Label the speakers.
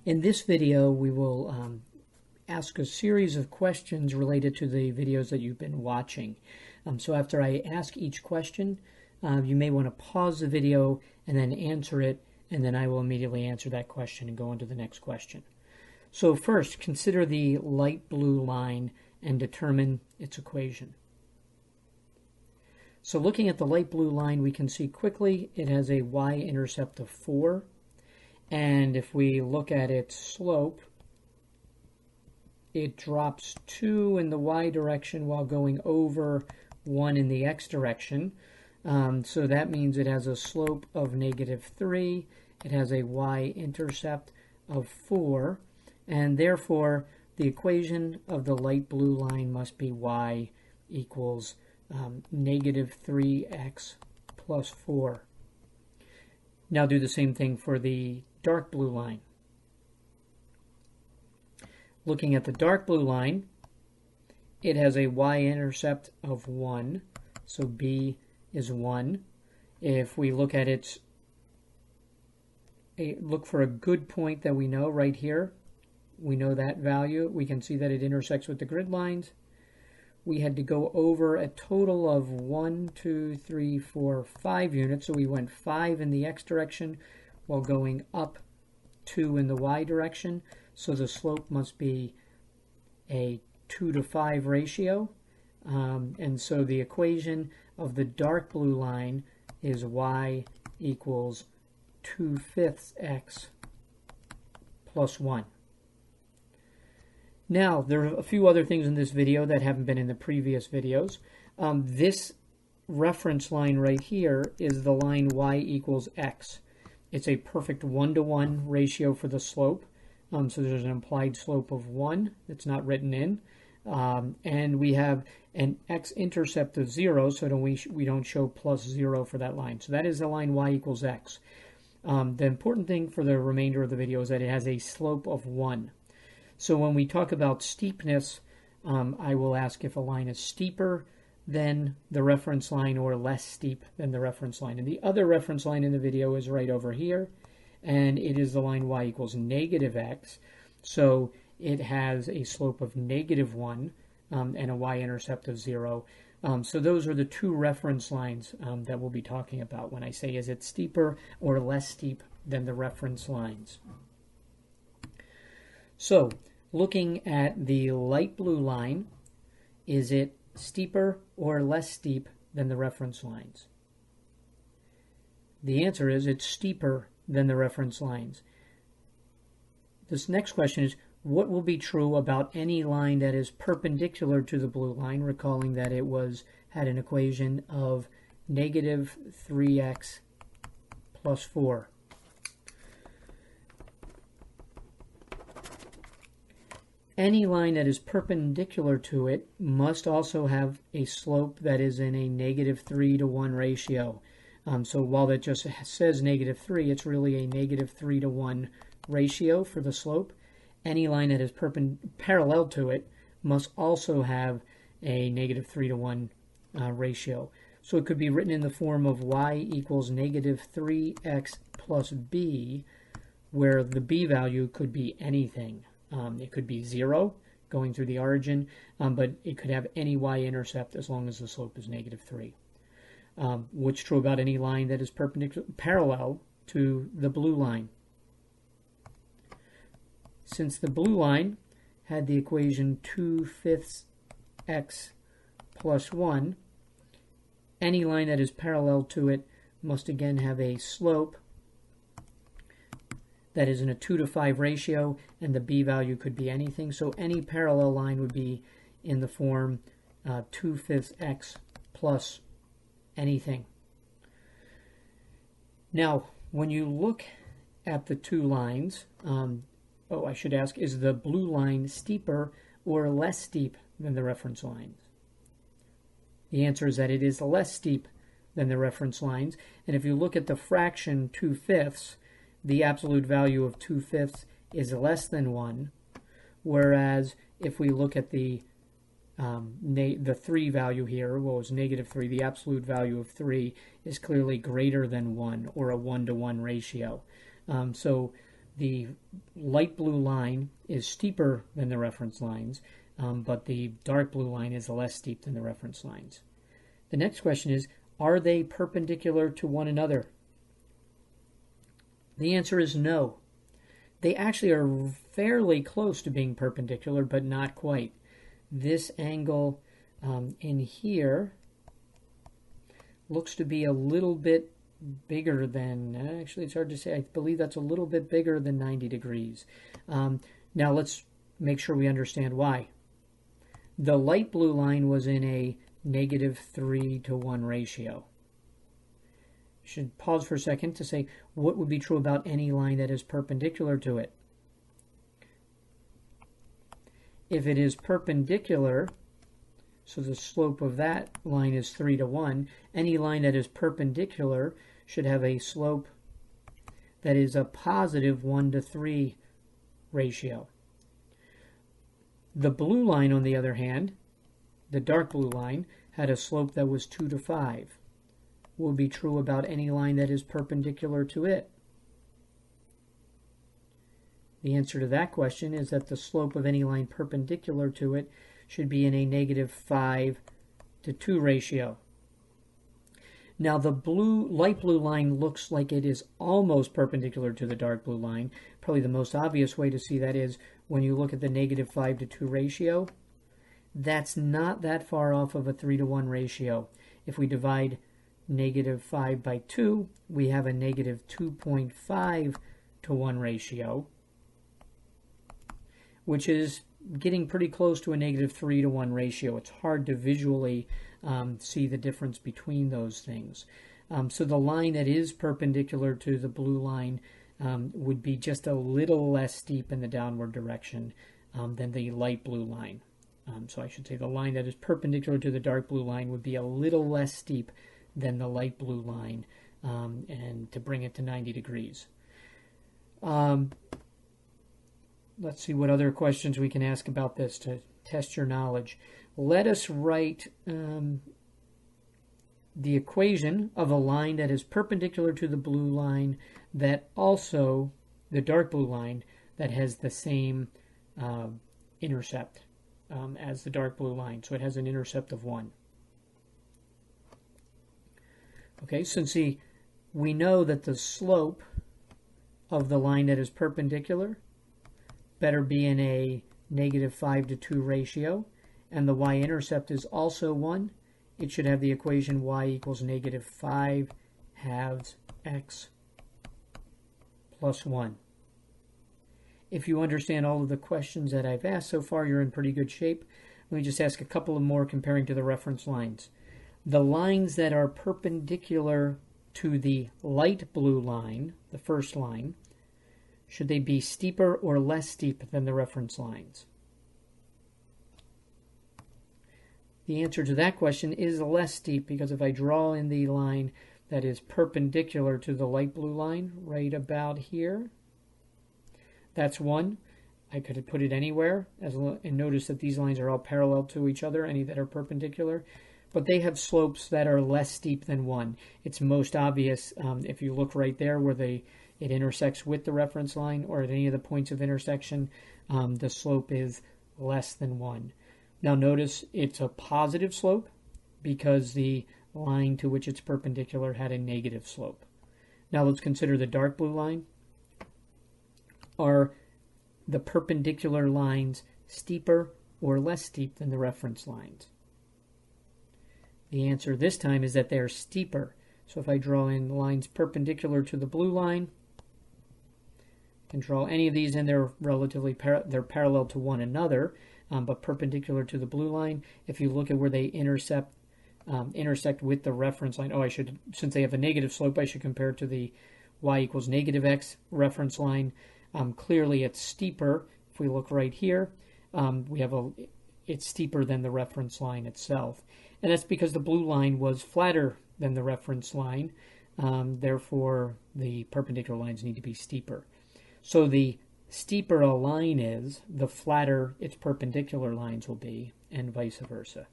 Speaker 1: In this video, we will ask a series of questions related to the videos that you've been watching. So after I ask each question, you may want to pause the video and then answer it, and then I will immediately answer that question and go on to the next question. So first, consider the light blue line and determine its equation. So looking at the light blue line, we can see quickly it has a y-intercept of 4. And if we look at its slope, it drops 2 in the y direction while going over 1 in the x direction. So that means it has a slope of -3. It has a y-intercept of 4. And therefore, the equation of the light blue line must be y equals -3x plus 4. Now do the same thing for the dark blue line. Looking at the dark blue line, it has a y-intercept of 1, so b is 1. If we look at its, look for a good point that we know right here, we know that value. We can see that it intersects with the grid lines. We had to go over a total of 1, 2, 3, 4, 5 units. So we went 5 in the x direction while going up 2 in the y direction. So the slope must be a 2:5 ratio. And so the equation of the dark blue line is y equals 2/5 x plus 1. Now, there are a few other things in this video that haven't been in the previous videos. This reference line right here is the line y equals x. It's a perfect 1-to-1 ratio for the slope. So there's an implied slope of 1 that's not written in. And we have an x-intercept of 0, so we don't show plus 0 for that line. So that is the line y equals x. The important thing for the remainder of the video is that it has a slope of 1. So when we talk about steepness, I will ask if a line is steeper than the reference line or less steep than the reference line. And the other reference line in the video is right over here, and it is the line y equals -x. So it has a slope of -1 and a y-intercept of 0. So those are the two reference lines that we'll be talking about when I say is it steeper or less steep than the reference lines. So, looking at the light blue line, is it steeper or less steep than the reference lines? The answer is it's steeper than the reference lines. This next question is, what will be true about any line that is perpendicular to the blue line, recalling that it had an equation of -3x plus 4. Any line that is perpendicular to it must also have a slope that is in a -3-to-1 ratio. So while that just says -3, it's really a -3-to-1 ratio for the slope. Any line that is parallel to it must also have a -3-to-1 ratio. So it could be written in the form of y equals -3x plus b, where the b value could be anything. It could be 0 going through the origin, but it could have any y-intercept as long as the slope is -3. What's true about any line that is parallel to the blue line? Since the blue line had the equation 2/5 x plus 1, any line that is parallel to it must again have a slope that is in a 2-to-5 ratio, and the b value could be anything. So any parallel line would be in the form 2/5 x plus anything. Now, when you look at the two lines, I should ask, is the blue line steeper or less steep than the reference lines? The answer is that it is less steep than the reference lines. And if you look at the fraction 2/5, the absolute value of 2/5 is less than 1, whereas if we look at the 3 value here, well, it's -3, the absolute value of 3 is clearly greater than 1, or a 1-to-1 ratio. So the light blue line is steeper than the reference lines, but the dark blue line is less steep than the reference lines. The next question is, are they perpendicular to one another? The answer is no. They actually are fairly close to being perpendicular, but not quite. This angle in here looks to be a little bit bigger than, actually it's hard to say, I believe that's a little bit bigger than 90 degrees. Now let's make sure we understand why. The light blue line was in a -3:1 ratio. Should pause for a second to say what would be true about any line that is perpendicular to it. If it is perpendicular, so the slope of that line is 3:1, any line that is perpendicular should have a slope that is a positive 1:3 ratio. The blue line, on the other hand, the dark blue line, had a slope that was 2:5. Will be true about any line that is perpendicular to it? The answer to that question is that the slope of any line perpendicular to it should be in a -5:2 ratio. Now the light blue line looks like it is almost perpendicular to the dark blue line. Probably the most obvious way to see that is when you look at the -5:2 ratio. That's not that far off of a 3:1 ratio. If we divide -5 by 2, we have a -2.5:1 ratio, which is getting pretty close to a -3:1 ratio. It's hard to visually see the difference between those things. So the line that is perpendicular to the blue line would be just a little less steep in the downward direction than the light blue line. So I should say the line that is perpendicular to the dark blue line would be a little less steep than the light blue line, and to bring it to 90 degrees. Let's see what other questions we can ask about this to test your knowledge. Let us write the equation of a line that is perpendicular to the blue line that also, the dark blue line, that has the same intercept as the dark blue line. So it has an intercept of 1. Okay, since we know that the slope of the line that is perpendicular better be in a -5:2 ratio, and the y-intercept is also 1, it should have the equation y equals -5 halves x plus 1. If you understand all of the questions that I've asked so far, you're in pretty good shape. Let me just ask a couple of more comparing to the reference lines. The lines that are perpendicular to the light blue line, the first line, should they be steeper or less steep than the reference lines? The answer to that question is less steep, because if I draw in the line that is perpendicular to the light blue line, right about here, that's 1. I could put it anywhere, and notice that these lines are all parallel to each other, any that are perpendicular. But they have slopes that are less steep than 1. It's most obvious if you look right there where it intersects with the reference line, or at any of the points of intersection, the slope is less than 1. Now notice it's a positive slope because the line to which it's perpendicular had a negative slope. Now let's consider the dark blue line. Are the perpendicular lines steeper or less steep than the reference lines? The answer this time is that they are steeper. So if I draw in lines perpendicular to the blue line, I can draw any of these in. They're relatively they're parallel to one another, but perpendicular to the blue line. If you look at where they intersect with the reference line, since they have a negative slope, I should compare it to the y equals -x reference line. Clearly it's steeper. If we look right here, it's steeper than the reference line itself. And that's because the blue line was flatter than the reference line. Therefore, the perpendicular lines need to be steeper. So the steeper a line is, the flatter its perpendicular lines will be, and vice versa.